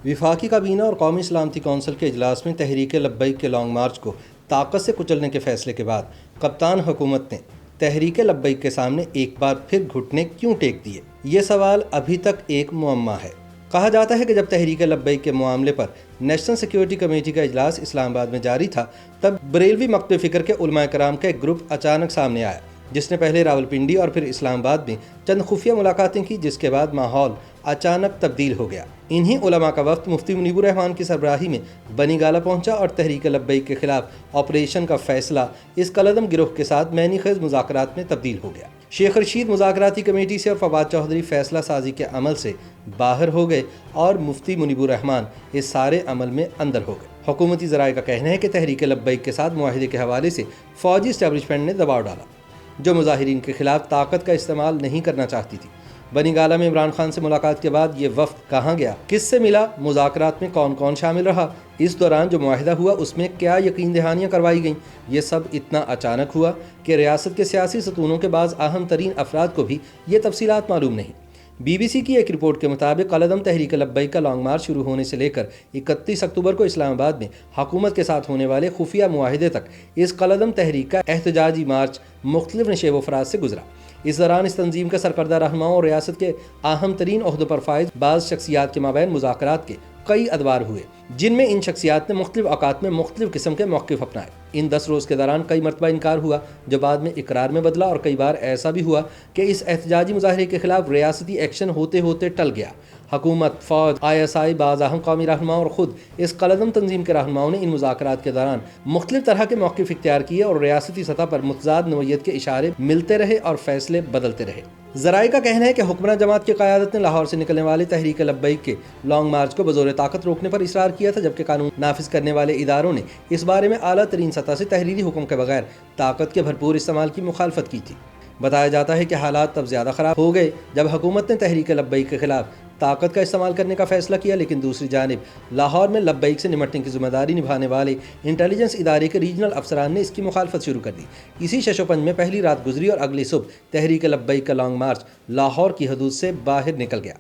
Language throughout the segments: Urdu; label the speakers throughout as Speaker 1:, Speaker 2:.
Speaker 1: وفاقی کابینہ اور قومی سلامتی کونسل کے اجلاس میں تحریک لبیک کے لانگ مارچ کو طاقت سے کچلنے کے فیصلے کے بعد کپتان حکومت نے تحریک لبیک کے سامنے ایک بار پھر گھٹنے کیوں ٹیک دیے؟ یہ سوال ابھی تک ایک معمہ ہے۔ کہا جاتا ہے کہ جب تحریک لبیک کے معاملے پر نیشنل سیکیورٹی کمیٹی کا اجلاس اسلام آباد میں جاری تھا، تب بریلوی مکتب فکر کے علماء کرام کا ایک گروپ اچانک سامنے آیا، جس نے پہلے راولپنڈی اور پھر اسلام آباد میں چند خفیہ ملاقاتیں کی، جس کے بعد ماحول اچانک تبدیل ہو گیا۔ انہی علماء کا وفد مفتی منیب الرحمان کی سربراہی میں بنی گالہ پہنچا اور تحریک لبیک کے خلاف آپریشن کا فیصلہ اس کالعدم گروہ کے ساتھ معنی خیز مذاکرات میں تبدیل ہو گیا۔ شیخ رشید مذاکراتی کمیٹی سے اور فواد چودھری فیصلہ سازی کے عمل سے باہر ہو گئے اور مفتی منیب الرحمان اس سارے عمل میں اندر ہو گئے۔ حکومتی ذرائع کا کہنا ہے کہ تحریک لبیک کے ساتھ معاہدے کے حوالے سے فوجی اسٹیبلشمنٹ نے دباؤ ڈالا، جو مظاہرین کے خلاف طاقت کا استعمال نہیں کرنا چاہتی تھی۔ بنی گالہ میں عمران خان سے ملاقات کے بعد یہ وفد کہاں گیا، کس سے ملا، مذاکرات میں کون کون شامل رہا، اس دوران جو معاہدہ ہوا اس میں کیا یقین دہانیاں کروائی گئیں، یہ سب اتنا اچانک ہوا کہ ریاست کے سیاسی ستونوں کے بعض اہم ترین افراد کو بھی یہ تفصیلات معلوم نہیں۔ بی بی سی کی ایک رپورٹ کے مطابق کالعدم تحریک لبیک کا لانگ مارچ شروع ہونے سے لے کر 31 اکتوبر کو اسلام آباد میں حکومت کے ساتھ ہونے والے خفیہ معاہدے تک اس کالعدم تحریک کا احتجاجی مارچ مختلف نشیب و فراز سے گزرا۔ اس دوران اس تنظیم کا سرکردہ رہنماؤں اور ریاست کے اہم ترین عہدوں پر فائز بعض شخصیات کے مابین مذاکرات کے کئی ادوار ہوئے، جن میں ان شخصیات نے مختلف اوقات میں مختلف قسم کے موقف اپنائے۔ ان 10 روز کے دوران کئی مرتبہ انکار ہوا، جو بعد میں اقرار میں بدلا، اور کئی بار ایسا بھی ہوا کہ اس احتجاجی مظاہرے کے خلاف ریاستی ایکشن ہوتے ہوتے ٹل گیا۔ حکومت، فوج، ISI، بعض اہم قومی رہنماؤں اور خود اس کالعدم تنظیم کے رہنماؤں نے ان مذاکرات کے دوران مختلف طرح کے موقف اختیار کیے اور ریاستی سطح پر متضاد نوعیت کے اشارے ملتے رہے اور فیصلے بدلتے رہے۔ ذرائع کا کہنا ہے کہ حکمراں جماعت کی قیادت نے لاہور سے نکلنے والے تحریک لبیک کے لانگ مارچ کو بزور طاقت روکنے پر اصرار کیا تھا، جبکہ قانون نافذ کرنے والے اداروں نے اس بارے میں اعلیٰ ترین سطح سے تحریری حکم کے بغیر طاقت کے بھرپور استعمال کی مخالفت کی تھی۔ بتایا جاتا ہے کہ حالات تب زیادہ خراب ہو گئے جب حکومت نے تحریک لبیک کے خلاف طاقت کا استعمال کرنے کا فیصلہ کیا، لیکن دوسری جانب لاہور میں لبیک سے نمٹنے کی ذمہ داری نبھانے والے انٹیلیجنس ادارے کے ریجنل افسران نے اس کی مخالفت شروع کر دی۔ اسی شش و پنج میں پہلی رات گزری اور اگلی صبح تحریک لبیک کا لانگ مارچ لاہور کی حدود سے باہر نکل گیا۔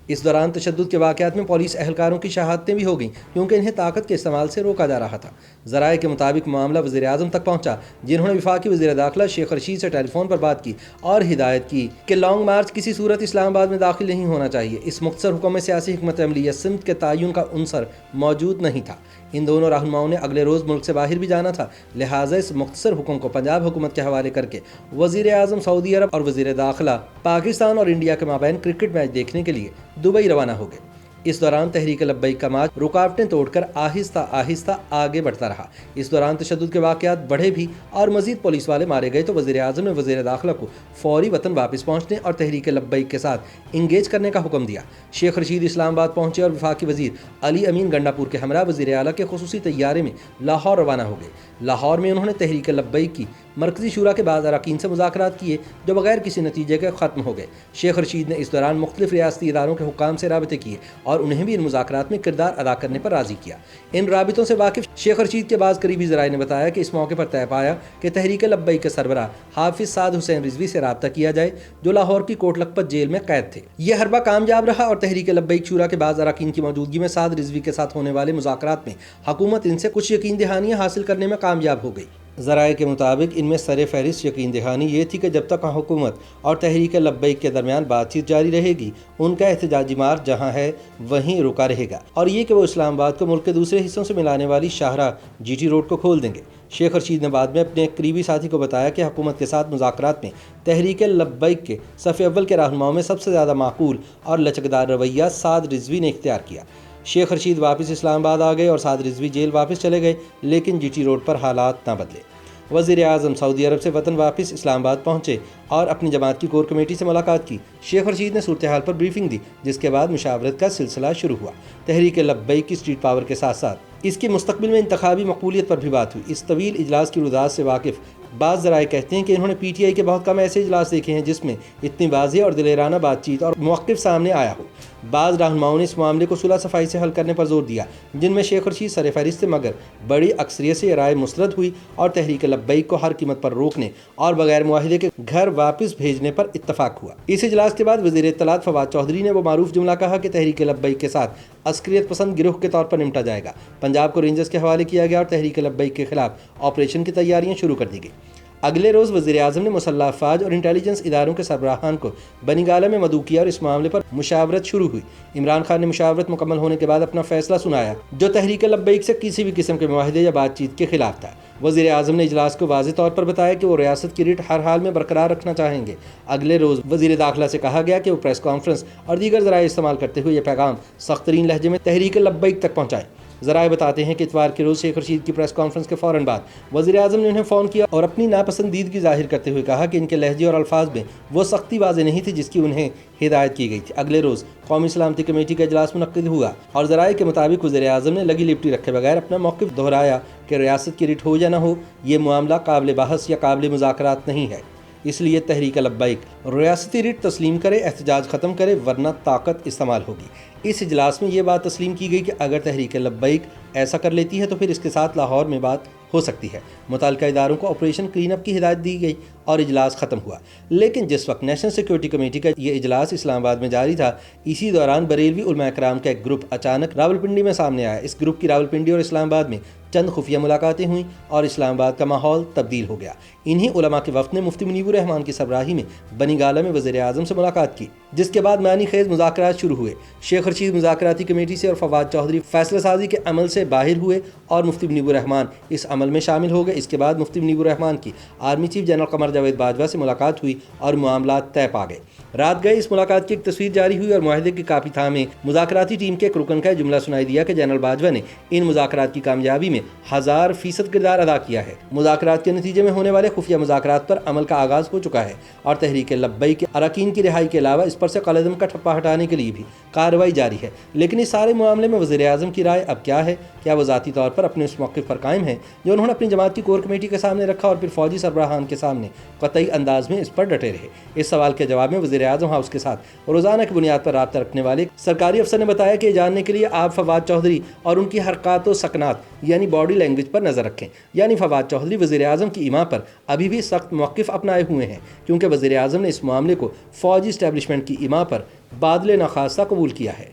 Speaker 1: اس دوران تشدد کے واقعات میں پولیس اہلکاروں کی شہادتیں بھی ہو گئیں، کیونکہ انہیں طاقت کے استعمال سے روکا جا رہا تھا۔ ذرائع کے مطابق معاملہ وزیر اعظم تک پہنچا، جنہوں نے وفاقی وزیر داخلہ شیخ رشید سے ٹیلی فون پر بات کی اور ہدایت کی کہ لانگ مارچ کسی صورت اسلام آباد میں داخل نہیں ہونا چاہیے۔ اس مختصر حکم میں سیاسی حکمت عملی یا سمت کے تعین کا عنصر موجود نہیں تھا۔ ان دونوں رہنماؤں نے اگلے روز ملک سے باہر بھی جانا تھا، لہٰذا اس مختصر حکم کو پنجاب حکومت کے حوالے کر کے وزیر اعظم سعودی عرب اور وزیر داخلہ پاکستان اور انڈیا کے مابین کرکٹ میچ دیکھنے کے لیے دبئی روانہ ہو گئے۔ اس دوران تحریک لبیک کا مارچ رکاوٹیں توڑ کر آہستہ آہستہ آگے بڑھتا رہا۔ اس دوران تشدد کے واقعات بڑھے بھی اور مزید پولیس والے مارے گئے، تو وزیر اعظم نے وزیر داخلہ کو فوری وطن واپس پہنچنے اور تحریک لبیک کے ساتھ انگیج کرنے کا حکم دیا۔ شیخ رشید اسلام آباد پہنچے اور وفاقی وزیر علی امین گنڈاپور کے ہمراہ وزیر اعلیٰ کے خصوصی طیارے میں لاہور روانہ ہو گئے۔ لاہور میں انہوں نے تحریک لبیک کی مرکزی شورا کے بعض اراکین سے مذاکرات کیے، جو بغیر کسی نتیجے کے ختم ہو گئے۔ شیخ رشید نے اس دوران مختلف ریاستی اداروں کے حکام سے رابطے کیے اور انہیں بھی ان مذاکرات میں کردار ادا کرنے پر راضی کیا۔ ان رابطوں سے واقف شیخ رشید کے بعض قریبی ذرائع نے بتایا کہ اس موقع پر طے پایا کہ تحریک لبیک کے سربراہ حافظ سعد حسین رضوی سے رابطہ کیا جائے، جو لاہور کی کوٹ لکھپت جیل میں قید تھے۔ یہ حربہ کامیاب رہا اور تحریک لبیک شورا کے بعض اراکین کی موجودگی میں سعد رضوی کے ساتھ ہونے والے مذاکرات میں حکومت ان سے کچھ یقین دہانیاں حاصل کرنے میں کامیاب ہو گئی۔ ذرائع کے مطابق ان میں سر فہرست یقین دہانی یہ تھی کہ جب تک حکومت اور تحریک لبیک کے درمیان بات چیت جاری رہے گی، ان کا احتجاجی مارچ جہاں ہے وہیں رکا رہے گا، اور یہ کہ وہ اسلام آباد کو ملک کے دوسرے حصوں سے ملانے والی شاہراہ GT روڈ کو کھول دیں گے۔ شیخ رشید نے بعد میں اپنے ایک قریبی ساتھی کو بتایا کہ حکومت کے ساتھ مذاکرات میں تحریک لبیک کے صف اول کے رہنماؤں میں سب سے زیادہ معقول اور لچکدار رویہ سعد رضوی نے اختیار کیا۔ شیخ رشید واپس اسلام آباد آ گئے اور سعد رضوی جیل واپس چلے گئے، لیکن GT روڈ پر حالات نہ بدلے۔ وزیر اعظم سعودی عرب سے وطن واپس اسلام آباد پہنچے اور اپنی جماعت کی کور کمیٹی سے ملاقات کی۔ شیخ رشید نے صورتحال پر بریفنگ دی، جس کے بعد مشاورت کا سلسلہ شروع ہوا۔ تحریک لبیک کی اسٹریٹ پاور کے ساتھ ساتھ اس کی مستقبل میں انتخابی مقبولیت پر بھی بات ہوئی۔ اس طویل اجلاس کی رودات سے واقف بعض ذرائع کہتے ہیں کہ انہوں نے PTI کے بہت کم ایسے اجلاس دیکھے ہیں جس میں اتنی واضح اور دلیرانہ بات چیت اور موقف سامنے آیا ہو۔ بعض رہنماؤں نے اس معاملے کو صلح صفائی سے حل کرنے پر زور دیا، جن میں شیخ رشید سر فہرست تھے، مگر بڑی اکثریت سے یہ رائے مسترد ہوئی اور تحریک لبیک کو ہر قیمت پر روکنے اور بغیر معاہدے کے گھر واپس بھیجنے پر اتفاق ہوا۔ اس اجلاس کے بعد وزیر اطلاعات فواد چودھری نے وہ معروف جملہ کہا کہ تحریک لبیک کے ساتھ عسکریت پسند گروہ کے طور پر نمٹا جائے گا۔ پنجاب کو رینجرز کے حوالے کیا گیا اور تحریک لبیک کے خلاف آپریشن کی تیاریاں شروع کر دی گئی۔ اگلے روز وزیر اعظم نے مسلح افواج اور انٹیلیجنس اداروں کے سربراہان کو بنی گالہ میں مدعو کیا اور اس معاملے پر مشاورت شروع ہوئی۔ عمران خان نے مشاورت مکمل ہونے کے بعد اپنا فیصلہ سنایا جو تحریک لبیک سے کسی بھی قسم کے معاہدے یا بات چیت کے خلاف تھا۔ وزیر اعظم نے اجلاس کو واضح طور پر بتایا کہ وہ ریاست کی ریٹ ہر حال میں برقرار رکھنا چاہیں گے۔ اگلے روز وزیر داخلہ سے کہا گیا کہ وہ پریس کانفرنس اور دیگر ذرائع استعمال کرتے ہوئے یہ پیغام سخت ترین لہجے میں تحریک لبیک تک پہنچائیں۔ ذرائع بتاتے ہیں کہ اتوار کے روز شیخ رشید کی پریس کانفرنس کے فوراً بعد وزیر اعظم نے انہیں فون کیا اور اپنی ناپسندیدگی ظاہر کرتے ہوئے کہا کہ ان کے لہجے اور الفاظ میں وہ سختی واضح نہیں تھی جس کی انہیں ہدایت کی گئی تھی۔ اگلے روز قومی سلامتی کمیٹی کا اجلاس منعقد ہوا اور ذرائع کے مطابق وزیر اعظم نے لگی لپٹی رکھے بغیر اپنا موقف دہرایا کہ ریاست کی ریٹ ہو یا نہ ہو، یہ معاملہ قابل بحث یا قابل مذاکرات نہیں ہے، اس لیے تحریک لبیک ریاستی ریٹ تسلیم کرے، احتجاج ختم کرے ورنہ طاقت استعمال ہوگی۔ اس اجلاس میں یہ بات تسلیم کی گئی کہ اگر تحریک لبیک ایسا کر لیتی ہے تو پھر اس کے ساتھ لاہور میں بات ہو سکتی ہے۔ متعلقہ اداروں کو آپریشن کلین اپ کی ہدایت دی گئی اور اجلاس ختم ہوا۔ لیکن جس وقت نیشنل سیکورٹی کمیٹی کا یہ اجلاس اسلام آباد میں جاری تھا، اسی دوران بریلوی علماء کرام کا ایک گروپ اچانک راولپنڈی میں سامنے آیا۔ اس گروپ کی راولپنڈی اور اسلام آباد میں چند خفیہ ملاقاتیں ہوئیں اور اسلام آباد کا ماحول تبدیل ہو گیا۔ انہی علماء کے وفد نے مفتی منیب الرحمان کی سربراہی میں بنی گالہ میں وزیر اعظم سے ملاقات کی، جس کے بعد معنی خیز مذاکرات شروع ہوئے۔ شیخ رشید مذاکراتی کمیٹی سے اور فواد چودھری فیصلہ سازی کے عمل سے باہر ہوئے اور مفتی منیب الرحمان اس عمل میں شامل ہو گئے۔ اس کے بعد مفتی منیب الرحمان کی army chief general Qamar Javed Bajwa سے ملاقات ہوئی اور معاملات طے پا گئے۔ رات گئے اس ملاقات کی ایک تصویر جاری ہوئی اور معاہدے کی کاپی تھامے مذاکراتی ٹیم کے ایک رکن کا جملہ سنائی دیا کہ جنرل باجوہ نے ان مذاکرات کی کامیابی میں 1000% کردار ادا کیا ہے۔ مذاکرات کے نتیجے میں ہونے والے خفیہ مذاکرات پر عمل کا آغاز ہو چکا ہے اور تحریک لبیک کے اراکین کی رہائی کے علاوہ اس پر سے قلعظم کا ٹھپا ہٹانے کے لیے بھی کارروائی جاری ہے۔ لیکن اس سارے معاملے میں وزیر اعظم کی رائے اب کیا ہے؟ کیا وہ ذاتی طور پر اپنے اس موقف پر قائم ہیں جو انہوں نے اپنی جماعت کی کور کمیٹی کے سامنے رکھا اور پھر فوجی سربراہان کے سامنے قطعی انداز میں اس پر ڈٹے رہے؟ اس سوال کے جواب میں وزیر اعظم ہاؤس کے ساتھ روزانہ کی بنیاد پر رابطہ رکھنے والے سرکاری افسر نے بتایا کہ یہ جاننے کے لیے آپ فواد چودھری اور ان کی حرکات و سکنات یعنی باڈی لینگویج پر نظر رکھیں۔ یعنی فواد چودھری وزیر اعظم کی ایما پر ابھی بھی سخت موقف اپنائے ہوئے ہیں، کیونکہ وزیر اعظم نے اس معاملے کو فوجی اسٹیبلشمنٹ کی ایما پر بادل ناخواستہ قبول کیا ہے۔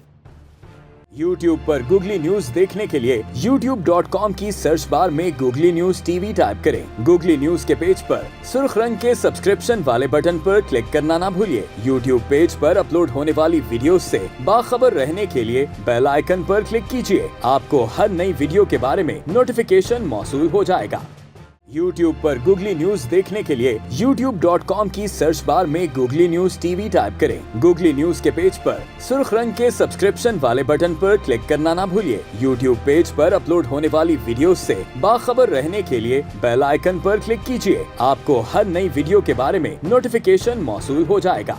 Speaker 2: یوٹیوب پر گوگلی نیوز دیکھنے کے لیے youtube.com کی سرچ بار میں googly news T V type کریں۔ گوگلی نیوز کے پیج پر سرخ رنگ کے سبسکرپشن والے بٹن پر کلک کرنا نہ بھولیے۔ یوٹیوب پیج پر اپلوڈ ہونے والی ویڈیوز سے باخبر رہنے کے لیے بیل آئیکن پر کلک کیجیے۔ آپ کو ہر نئی ویڈیو کے بارے میں نوٹیفیکیشن موصول ہو جائے گا۔ یوٹیوب پر گوگلی نیوز دیکھنے کے لیے youtube.com کی سرچ بار میں googly news T V type کریں۔ گوگلی نیوز کے پیج پر سرخ رنگ کے سبسکرپشن والے بٹن پر کلک کرنا نہ بھولیے۔ یوٹیوب پیج پر اپلوڈ ہونے والی ویڈیوز سے باخبر رہنے کے لیے بیل آئیکن پر کلک کیجیے۔ آپ کو ہر نئی ویڈیو کے بارے میں نوٹیفیکیشن موصول ہو جائے گا۔